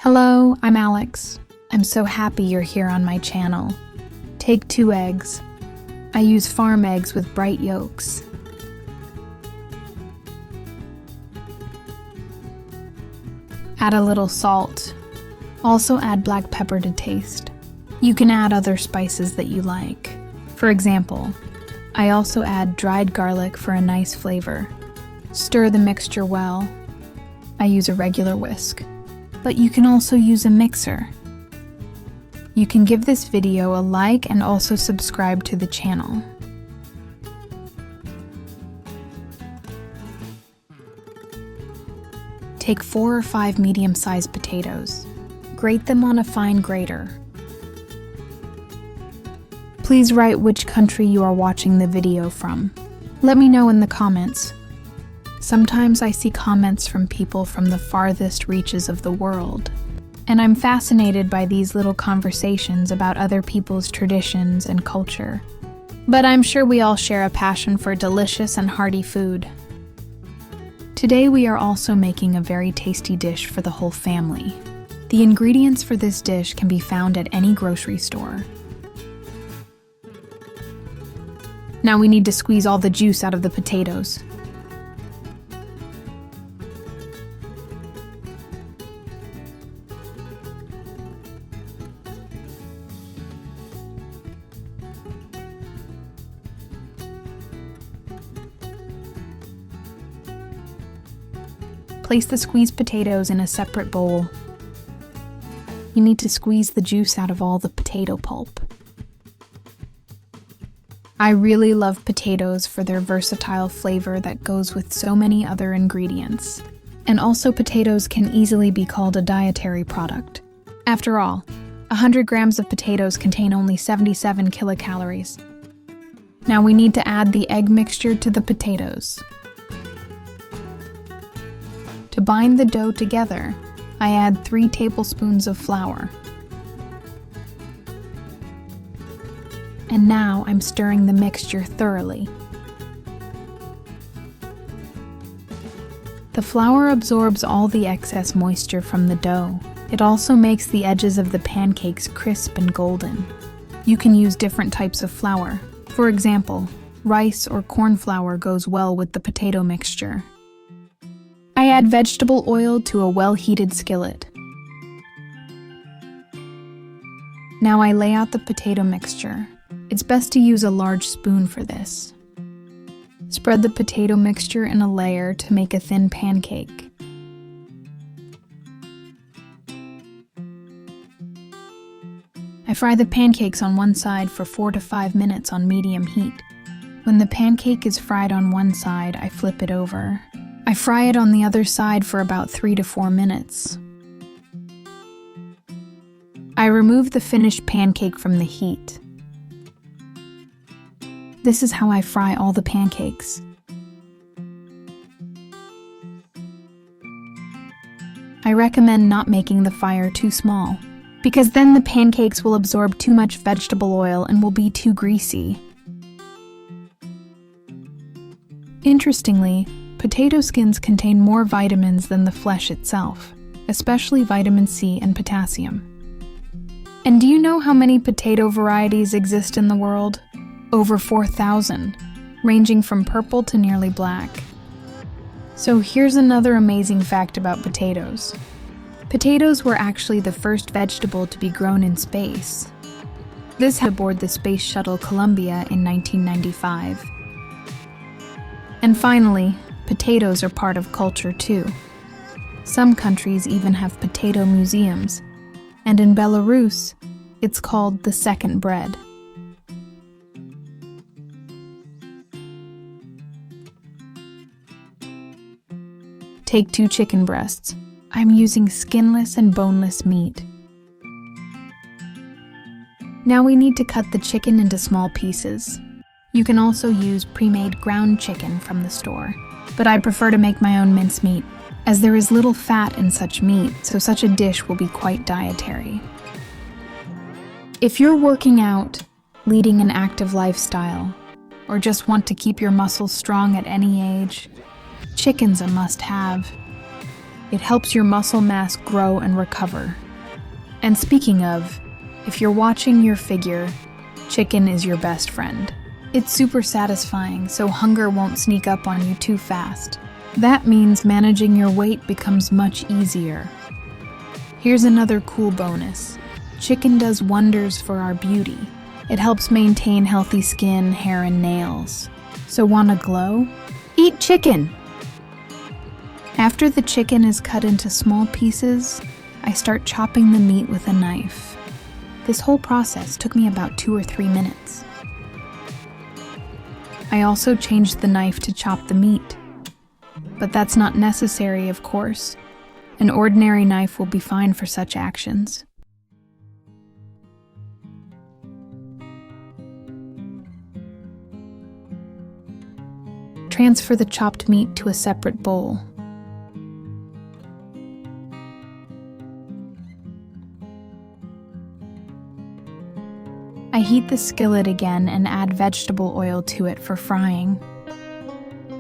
Hello, I'm Alex. I'm so happy you're here on my channel. Take 2 eggs. I use farm eggs with bright yolks. Add a little salt. Also add black pepper to taste. You can add other spices that you like. For example, I also add dried garlic for a nice flavor. Stir the mixture well. I use a regular whisk, but you can also use a mixer. You can give this video a like and also subscribe to the channel. Take 4 or 5 medium-sized potatoes. Grate them on a fine grater. Please write which country you are watching the video from. Let me know in the comments. Sometimes I see comments from people from the farthest reaches of the world, and I'm fascinated by these little conversations about other people's traditions and culture. But I'm sure we all share a passion for delicious and hearty food. Today we are also making a very tasty dish for the whole family. The ingredients for this dish can be found at any grocery store. Now we need to squeeze all the juice out of the potatoes. Place the squeezed potatoes in a separate bowl. You need to squeeze the juice out of all the potato pulp. I really love potatoes for their versatile flavor that goes with so many other ingredients. And also potatoes can easily be called a dietary product. After all, 100 grams of potatoes contain only 77 kilocalories. Now we need to add the egg mixture to the potatoes. To bind the dough together, I add 3 tablespoons of flour. And now I'm stirring the mixture thoroughly. The flour absorbs all the excess moisture from the dough. It also makes the edges of the pancakes crisp and golden. You can use different types of flour. For example, rice or corn flour goes well with the potato mixture. I add vegetable oil to a well-heated skillet. Now I lay out the potato mixture. It's best to use a large spoon for this. Spread the potato mixture in a layer to make a thin pancake. I fry the pancakes on one side for 4 to 5 minutes on medium heat. When the pancake is fried on one side, I flip it over. I fry it on the other side for about 3 to 4 minutes. I remove the finished pancake from the heat. This is how I fry all the pancakes. I recommend not making the fire too small, because then the pancakes will absorb too much vegetable oil and will be too greasy. Interestingly, potato skins contain more vitamins than the flesh itself, especially vitamin C and potassium. And do you know how many potato varieties exist in the world? Over 4,000, ranging from purple to nearly black. So here's another amazing fact about potatoes. Potatoes were actually the first vegetable to be grown in space. This happened aboard the Space Shuttle Columbia in 1995. And finally, potatoes are part of culture too. Some countries even have potato museums, and in Belarus, it's called the second bread. Take 2 chicken breasts. I'm using skinless and boneless meat. Now we need to cut the chicken into small pieces. You can also use pre-made ground chicken from the store, but I prefer to make my own mincemeat, as there is little fat in such meat, so such a dish will be quite dietary. If you're working out, leading an active lifestyle, or just want to keep your muscles strong at any age, chicken's a must-have. It helps your muscle mass grow and recover. And speaking of, if you're watching your figure, chicken is your best friend. It's super satisfying, so hunger won't sneak up on you too fast. That means managing your weight becomes much easier. Here's another cool bonus. Chicken does wonders for our beauty. It helps maintain healthy skin, hair, and nails. So wanna glow? Eat chicken! After the chicken is cut into small pieces, I start chopping the meat with a knife. This whole process took me about 2 or 3 minutes. I also changed the knife to chop the meat. But that's not necessary, of course. An ordinary knife will be fine for such actions. Transfer the chopped meat to a separate bowl. I heat the skillet again and add vegetable oil to it for frying.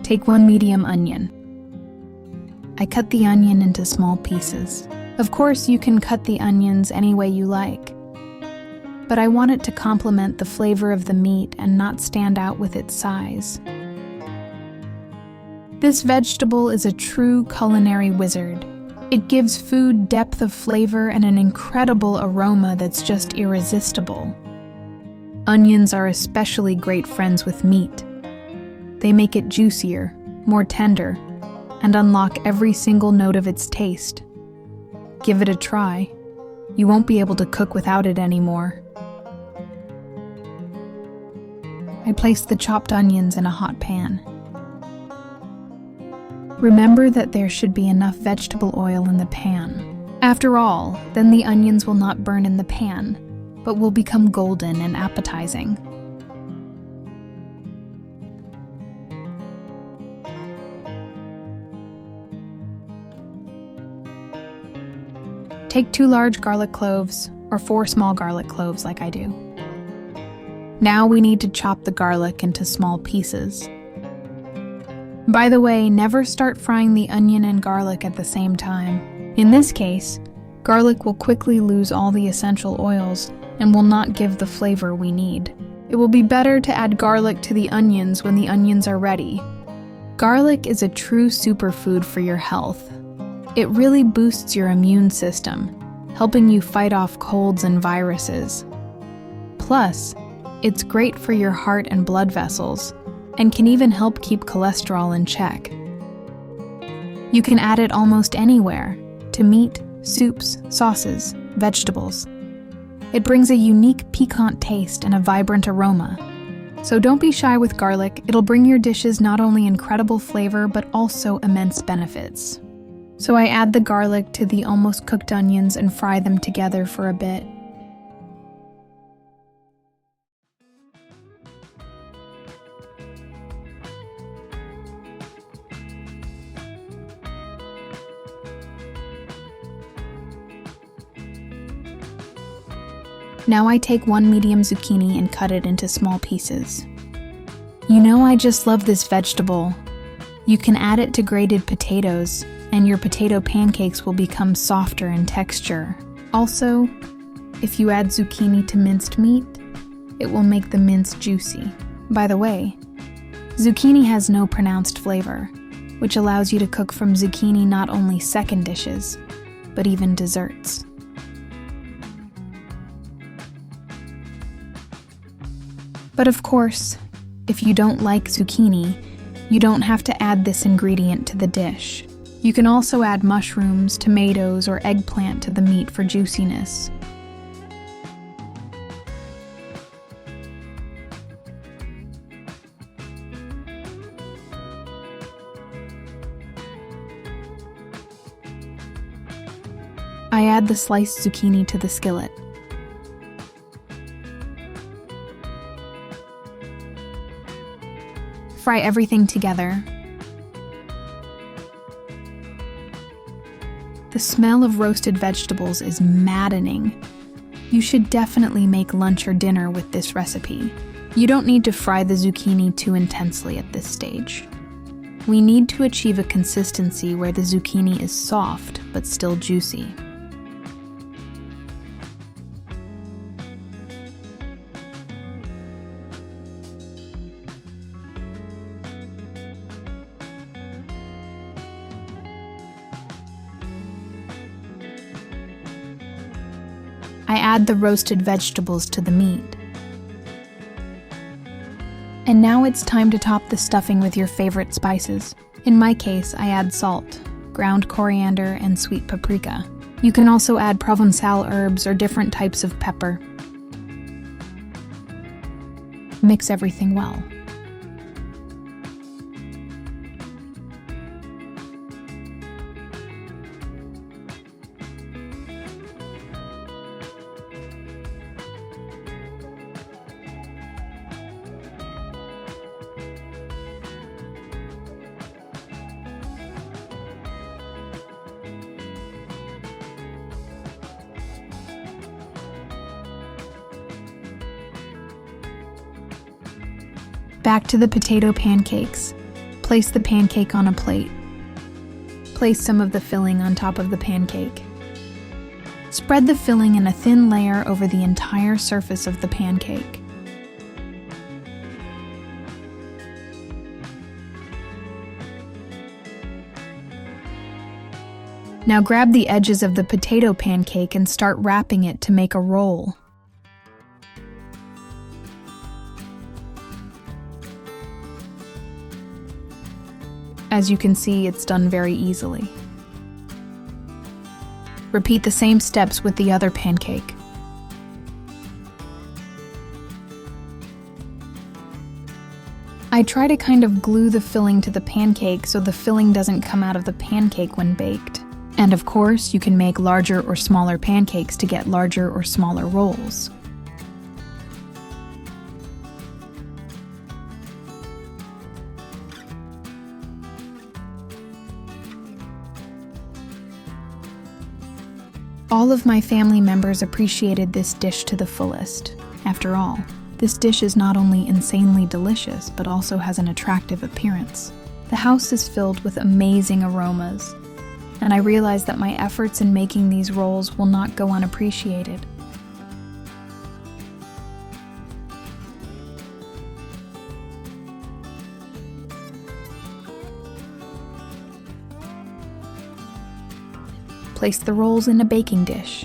Take 1 medium onion. I cut the onion into small pieces. Of course, you can cut the onions any way you like, but I want it to complement the flavor of the meat and not stand out with its size. This vegetable is a true culinary wizard. It gives food depth of flavor and an incredible aroma that's just irresistible. Onions are especially great friends with meat. They make it juicier, more tender, and unlock every single note of its taste. Give it a try. You won't be able to cook without it anymore. I place the chopped onions in a hot pan. Remember that there should be enough vegetable oil in the pan. After all, then the onions will not burn in the pan, but will become golden and appetizing. Take 2 large garlic cloves, or 4 small garlic cloves like I do. Now we need to chop the garlic into small pieces. By the way, never start frying the onion and garlic at the same time. In this case, garlic will quickly lose all the essential oils and will not give the flavor we need. It will be better to add garlic to the onions when the onions are ready. Garlic is a true superfood for your health. It really boosts your immune system, helping you fight off colds and viruses. Plus, it's great for your heart and blood vessels, and can even help keep cholesterol in check. You can add it almost anywhere, to meat, soups, sauces, vegetables. It brings a unique piquant taste and a vibrant aroma. So don't be shy with garlic. It'll bring your dishes not only incredible flavor, but also immense benefits. So I add the garlic to the almost cooked onions and fry them together for a bit. Now I take 1 medium zucchini and cut it into small pieces. You know, I just love this vegetable. You can add it to grated potatoes, and your potato pancakes will become softer in texture. Also, if you add zucchini to minced meat, it will make the mince juicy. By the way, zucchini has no pronounced flavor, which allows you to cook from zucchini not only second dishes, but even desserts. But of course, if you don't like zucchini, you don't have to add this ingredient to the dish. You can also add mushrooms, tomatoes, or eggplant to the meat for juiciness. I add the sliced zucchini to the skillet. Fry everything together. The smell of roasted vegetables is maddening. You should definitely make lunch or dinner with this recipe. You don't need to fry the zucchini too intensely at this stage. We need to achieve a consistency where the zucchini is soft but still juicy. I add the roasted vegetables to the meat. And now it's time to top the stuffing with your favorite spices. In my case, I add salt, ground coriander, and sweet paprika. You can also add Provençal herbs or different types of pepper. Mix everything well. Back to the potato pancakes. Place the pancake on a plate. Place some of the filling on top of the pancake. Spread the filling in a thin layer over the entire surface of the pancake. Now grab the edges of the potato pancake and start wrapping it to make a roll. As you can see, it's done very easily. Repeat the same steps with the other pancake. I try to kind of glue the filling to the pancake so the filling doesn't come out of the pancake when baked. And of course, you can make larger or smaller pancakes to get larger or smaller rolls. All of my family members appreciated this dish to the fullest. After all, this dish is not only insanely delicious, but also has an attractive appearance. The house is filled with amazing aromas, and I realize that my efforts in making these rolls will not go unappreciated. Place the rolls in a baking dish.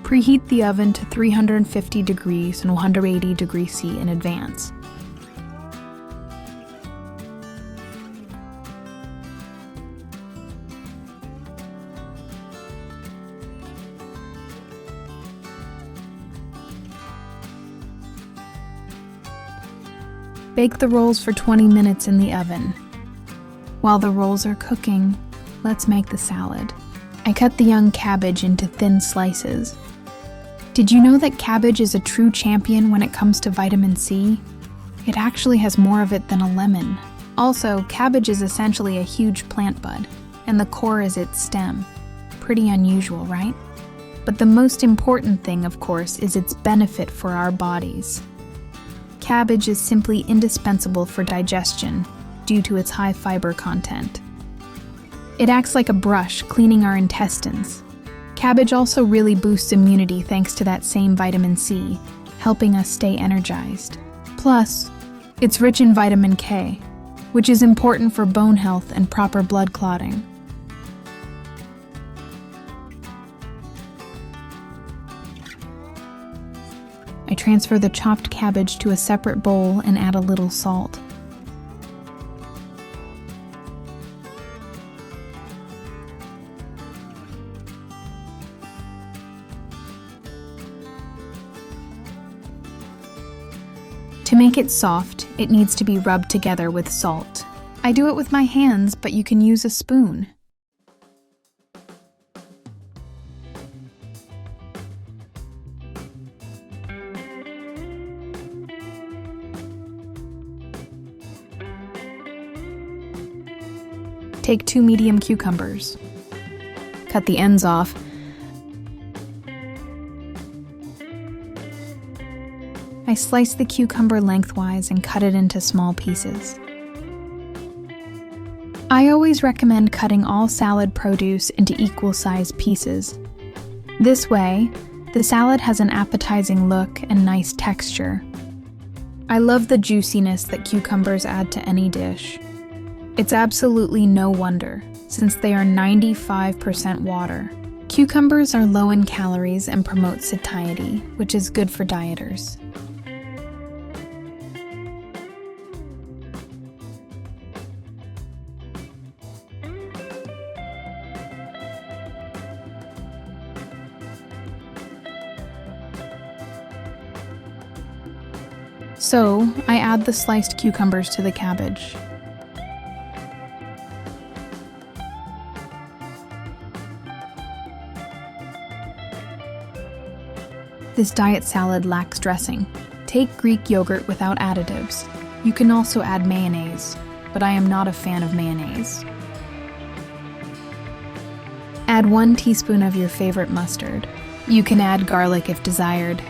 Preheat the oven to 350 degrees and 180 degrees C in advance. Bake the rolls for 20 minutes in the oven. While the rolls are cooking, let's make the salad. I cut the young cabbage into thin slices. Did you know that cabbage is a true champion when it comes to vitamin C? It actually has more of it than a lemon. Also, cabbage is essentially a huge plant bud, and the core is its stem. Pretty unusual, right? But the most important thing, of course, is its benefit for our bodies. Cabbage is simply indispensable for digestion, due to its high fiber content. It acts like a brush, cleaning our intestines. Cabbage also really boosts immunity thanks to that same vitamin C, helping us stay energized. Plus, it's rich in vitamin K, which is important for bone health and proper blood clotting. I transfer the chopped cabbage to a separate bowl and add a little salt. To make it soft, it needs to be rubbed together with salt. I do it with my hands, but you can use a spoon. Take 2 medium cucumbers. Cut the ends off. I slice the cucumber lengthwise and cut it into small pieces. I always recommend cutting all salad produce into equal-sized pieces. This way, the salad has an appetizing look and nice texture. I love the juiciness that cucumbers add to any dish. It's absolutely no wonder, since they are 95% water. Cucumbers are low in calories and promote satiety, which is good for dieters. So, I add the sliced cucumbers to the cabbage. This diet salad lacks dressing. Take Greek yogurt without additives. You can also add mayonnaise, but I am not a fan of mayonnaise. Add 1 teaspoon of your favorite mustard. You can add garlic if desired.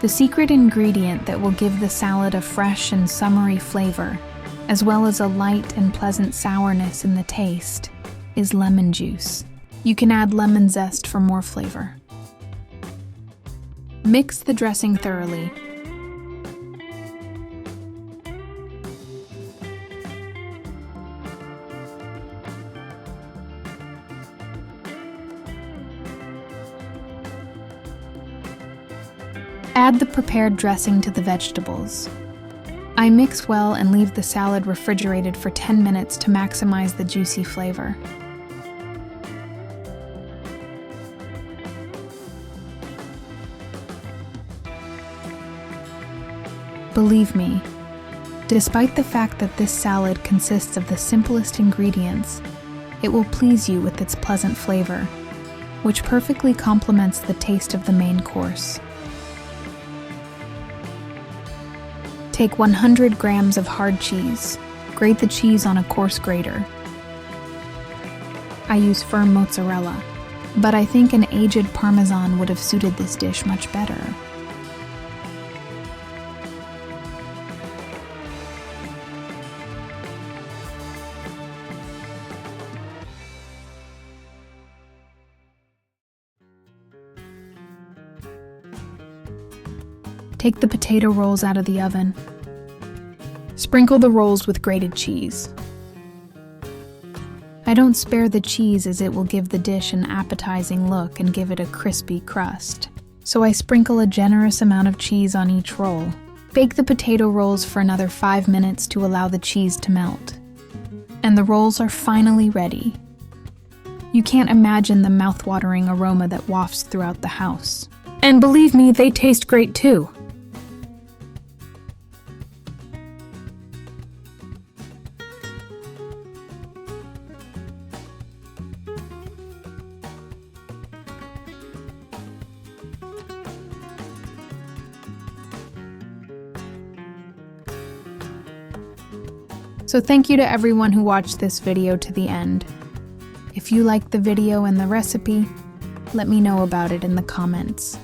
The secret ingredient that will give the salad a fresh and summery flavor, as well as a light and pleasant sourness in the taste, is lemon juice. You can add lemon zest for more flavor. Mix the dressing thoroughly. Add the prepared dressing to the vegetables. I mix well and leave the salad refrigerated for 10 minutes to maximize the juicy flavor. Believe me, despite the fact that this salad consists of the simplest ingredients, it will please you with its pleasant flavor, which perfectly complements the taste of the main course. Take 100 grams of hard cheese. Grate the cheese on a coarse grater. I use firm mozzarella, but I think an aged Parmesan would have suited this dish much better. Take the potato rolls out of the oven. Sprinkle the rolls with grated cheese. I don't spare the cheese as it will give the dish an appetizing look and give it a crispy crust, so I sprinkle a generous amount of cheese on each roll. Bake the potato rolls for another 5 minutes to allow the cheese to melt. And the rolls are finally ready. You can't imagine the mouth-watering aroma that wafts throughout the house. And believe me, they taste great too. So thank you to everyone who watched this video to the end. If you liked the video and the recipe, let me know about it in the comments.